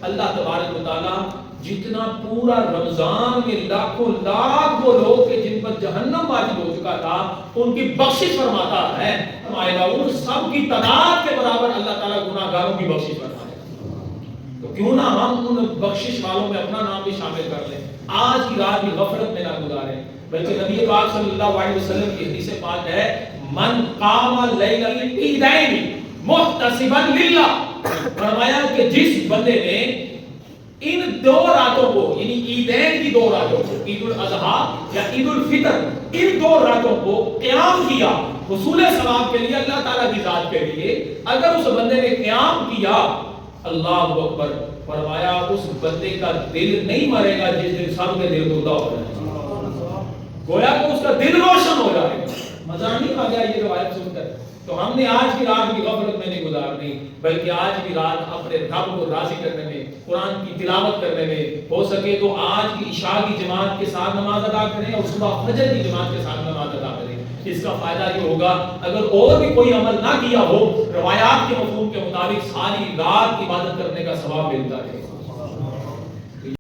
اللہ تبارک و تعالیٰ جتنا پورا رمضان میں لاکھوں لاکھ وہ لوگ کہ جن پر جہنم واجب ہو چکا تھا ان کی بخشش فرماتا ہے، فرمائے گا ان سب کی تعداد کے برابر اللہ تعالیٰ گناہ گاروں کی بخشش فرمائے گا۔ تو کیوں نہ ہم ان بخشش والوں میں اپنا نام بھی شامل کر لیں، آج کی رات بھی غفلت میں نہ گزاریں، بلکہ نبی پاک صلی اللہ علیہ وسلم کی حدیث پاک ہے من قام لیل العیدین محتسبا للہ، فرمایا کہ جس بندے نے ان دو راتوں کو یعنی عیدین کی دو راتوں کو، عید الاضحیٰ یا عید الفطر، ان دو راتوں کو قیام کیا حصول ثواب کے لیے، اللہ تعالیٰ کی ذات کے لیے، اگر اس بندے نے قیام کیا اللہ اکبر، فرمایا اس بندے کا دل نہیں مرے گا جس دن سب کے دل مردہ ہو جائے، گویا کہ اس کا دل روشن ہو جائے گا۔ مزہ نہیں آ گیا یہ روایت سن کر؟ تو ہم نے آج کی رات بھی غفلت میں نہیں گزارنی، بلکہ آج کی رات اپنے رب کو راضی کرنے میں، قرآن کی تلاوت کرنے میں، ہو سکے تو آج کی عشاء کی جماعت کے ساتھ نماز ادا کریں اور صبح فجر کی جماعت کے ساتھ نماز ادا کریں۔ اس کا فائدہ یہ ہوگا اگر اور بھی کوئی عمل نہ کیا ہو، روایات کے مفہوم کے مطابق ساری رات عبادت کرنے کا ثواب ملتا ہے۔